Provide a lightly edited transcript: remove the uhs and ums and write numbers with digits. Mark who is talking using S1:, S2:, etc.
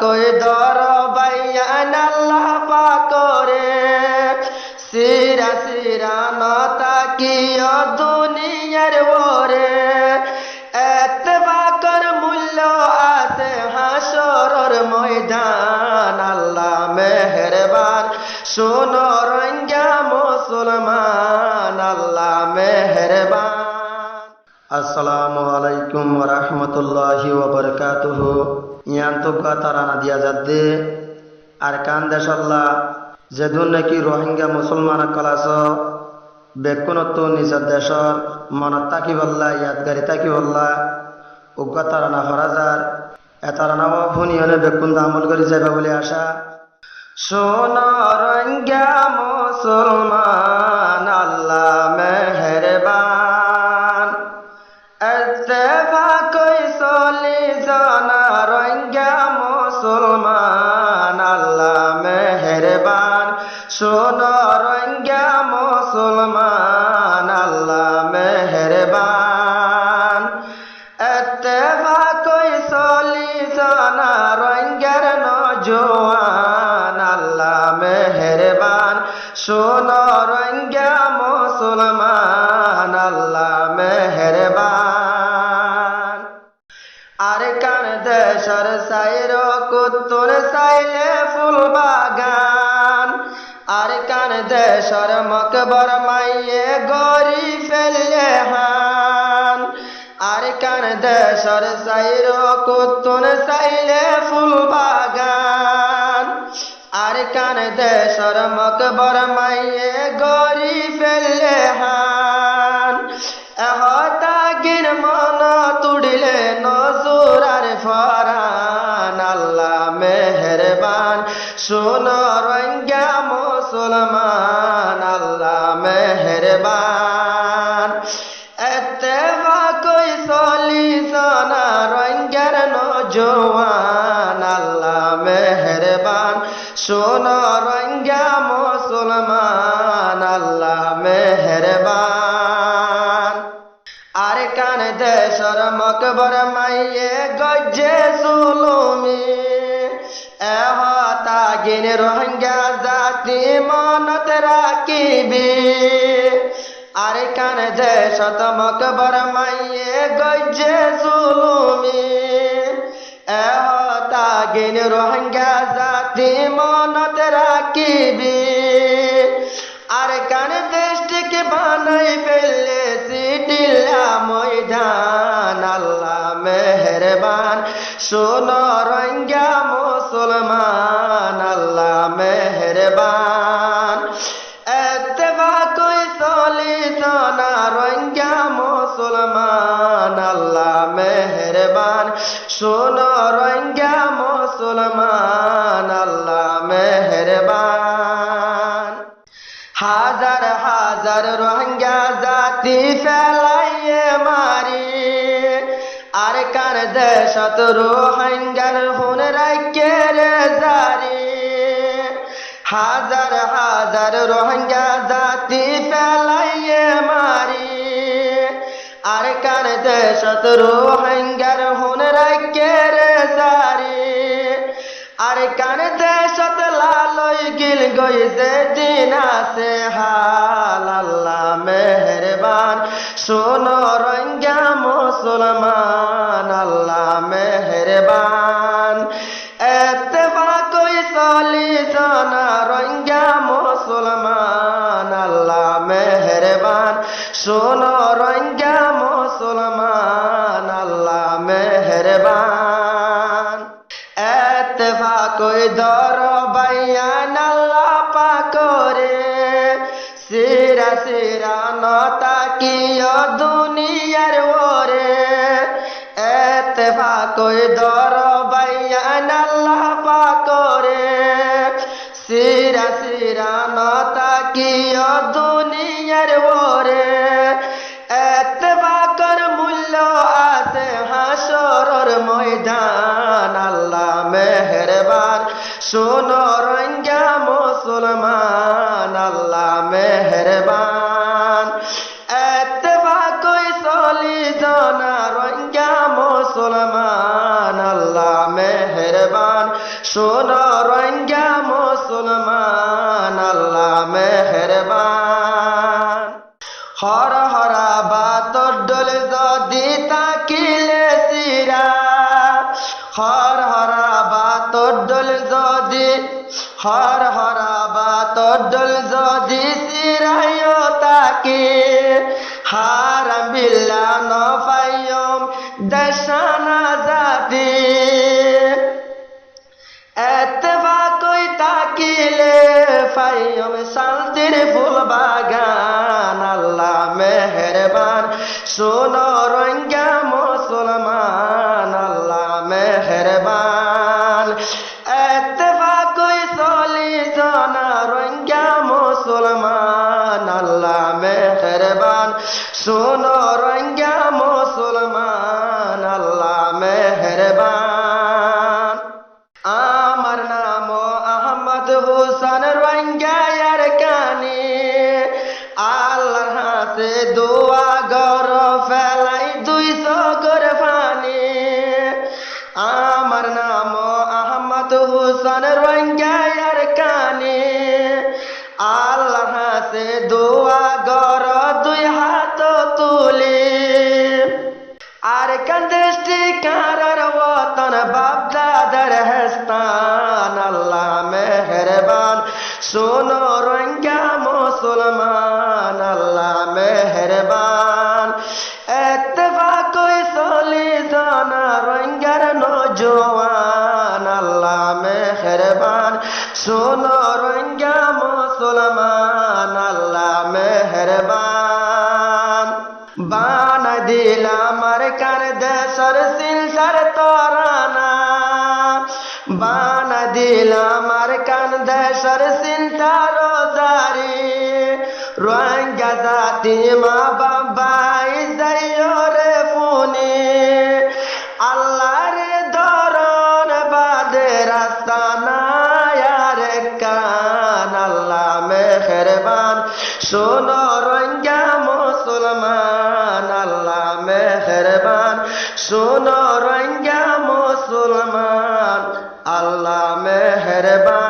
S1: কই দর বাইয়ান আল্লাহ পাকরে সিরা সিরা নতা কিয় দুনিয়ার ওরে এতবাকর মূল্য আছে হাসরের ময়দান আল্লাহ মেহেরবান শোনো রঙ্গা মুসলমান আল্লাহ মেহেরবান। আসসালামু আলাইকুম ওয়া রাহমাতুল্লাহি ওয়া বারাকাতুহু। ইয়ান্তকা তারানা দিয়া যাদ্দে আর কান দেশাল্লাহ যেদুন নাকি রোহিঙ্গা মুসলমান কলাস বেকুনত্ব নিজের দেশর মনত তাকিবল্লা ইয়াদগারি তাকিবল্লা উগ্র তারানা হরাজার এতারানাও ফুনিয়নে বেকুন আমল করে যাবে বলে আশা। শোন রোহিঙ্গা মুসলমান আল্লাহ মেহেরবান এত্তেফাকই চলি জানা রোহিঙ্গা মুসলমান আল্লাহ মেহেরবান শোন রোহিঙ্গা মুসলমান আল্লাহ মেহেরবান এত্তেফাকই চলি জানা রোহিঙ্গার নওজোয়ান আল্লাহ মেহেরবান শোন রোহিঙ্গা মুসলমান আল্লাহ মেহেরবান। আর কান দেশর সাইর কুত্তুর সাইলে ফুল বাগান আর কান দেশর মকবর মাইয়ে গরি ফেললে হান আর কান দেশর সাইর কুত্তুর সাইলে ফুল বাগান আর কান দেশর মকবর মাইয়ে গরি ফেললে হান এহতাগির মন তুড়িলে নজর আর ফরান আল্লাহ মেহেরবান শোন রোহিঙ্গা মুসলমান আল্লাহ মেহেরবান এত্তেফাকই চলি জানা রোহিঙ্গার নওজোয়ান আল্লাহ মেহেরবান শোন রোহিঙ্গা মুসলমান আল্লাহ মেহেরবান। আর কান দেশর মকবর মাইয়ে গজ্জে জুলুমি এহতাগিন রোহিঙ্গা জাতি মনত রাখিবি আর কান দেশত মকবর মাইয়ে গজ্জে জুলুমি এহতাগিন রোহিঙ্গা জাতি মনত রাখিবি আর কান দেশটিকে বানাই ফেললে সিটিলা ময়দান আল্লাহ মেহেরবান শোন রোহিঙ্গা মুসলমান আল্লাহ মেহেরবান এত্তেফাকই চলি জানা রোহিঙ্গা মুসলমান আল্লাহ মেহেরবান শোন রোহিঙ্গা মুসলমান আল্লাহ মেহেরবান। হাজার হাজার রোহিঙ্গা জাতি ফেলাইয়ে মারি আর কার দেশত রোহিঙ্গার হুন রাইকে রে জারি হাজার হাজার রোহিঙ্গা জাতি ফেলাইয়ে মারি আর কার দেশত রোহিঙ্গার হুন রাইকে রে জারি আর কান দেশত লালই গিল গইছে দিন আছে হাল আল্লাহ মেহেরবান শোন রোহিঙ্গা মুসলমান আল্লাহ মেহেরবান এত্তেফাকই চলি জানা রোহিঙ্গা মুসলমান আল্লাহ মেহেরবান শোন রোহিঙ্গা মুসলমান আল্লাহ মেহেরবান এত্তেফাকই দর বাইয়ান আল্লাহ পাকরে সিরা সিরা নতা কিয় দুনিয়ার ওরে এত্তেফাকই দর বাইয়ান আল্লাহ পাকরে সিরা সিরা নতা কিয় দুনিয়ার ওরে এত্তেফাকর মূল্য আছে হাসরের ময়দান আল্লাহ মেহেরবান শোন রোহিঙ্গা মুসলমান আল্লাহ মেহেরবান এত্তেফাকই চলি জানা রোহিঙ্গা মুসলমান আল্লাহ মেহেরবান শোনো রোহিঙ্গা মুসলমান আল্লাহ মেহেরবান হর হরা বাতর ডোল যদি তাকিলে সিরা হর হরা বাতর ডোল যদি হর হরা বাতর ডোল যদি সিরাইও তাকে হারাম বিল্লা নফাইয়ম দেশানা জাতি এতবাকই তাকিলে ফাইয়ম শান্তির ফুল বাগান আল্লাহ মেহেরবান শোনো রোহিঙ্গা মুসলমান আল্লাহ মেহেরবান এতবাকই চলি জানা রোহিঙ্গা মুসলমান আল্লাহ মেহেরবান শোনো রোহিঙ্গা মুসলমান আল্লাহ মেহেরবান আমার নাম আহমদ হোসেন রোহিঙ্গার কানি আল্লাহর হাতে দোয়া গর ফেলাই 200 করে পানি আমার নাম আহমদ হোসেন রোহিঙ্গার কানি আল্লাহর হাতে দোয়া গর 2 হাত তুলি আর কান্দেশটি কারার ওতন বাপদাদার হেস্তান আল্লাহ মেহেরবান শোনো রোহিঙ্গা মুসলমান আল্লাহ মেহেরবান এতবাকই চলি জানা রোহিঙ্গার নওজওয়ান আল্লাহ মেহেরবান শোনো রোহিঙ্গা মুসলমান আল্লাহ মেহেরবান বানা দিলাম আর কার দেশর সিলসার তরানা বানা দিলাম আর কান দেশর সিলসার জারি রোহিঙ্গা জাতি মা বাবাই যাইও রে ফোনে আল্লাহর দরন বাদে রাস্তা নাই আর কান আল্লাহ মেহেরবান শোনো রোহিঙ্গা মুসলমান আল্লাহ মেহেরবান শোনো রোহিঙ্গা মুসলমান আল্লাহ মেহেরবান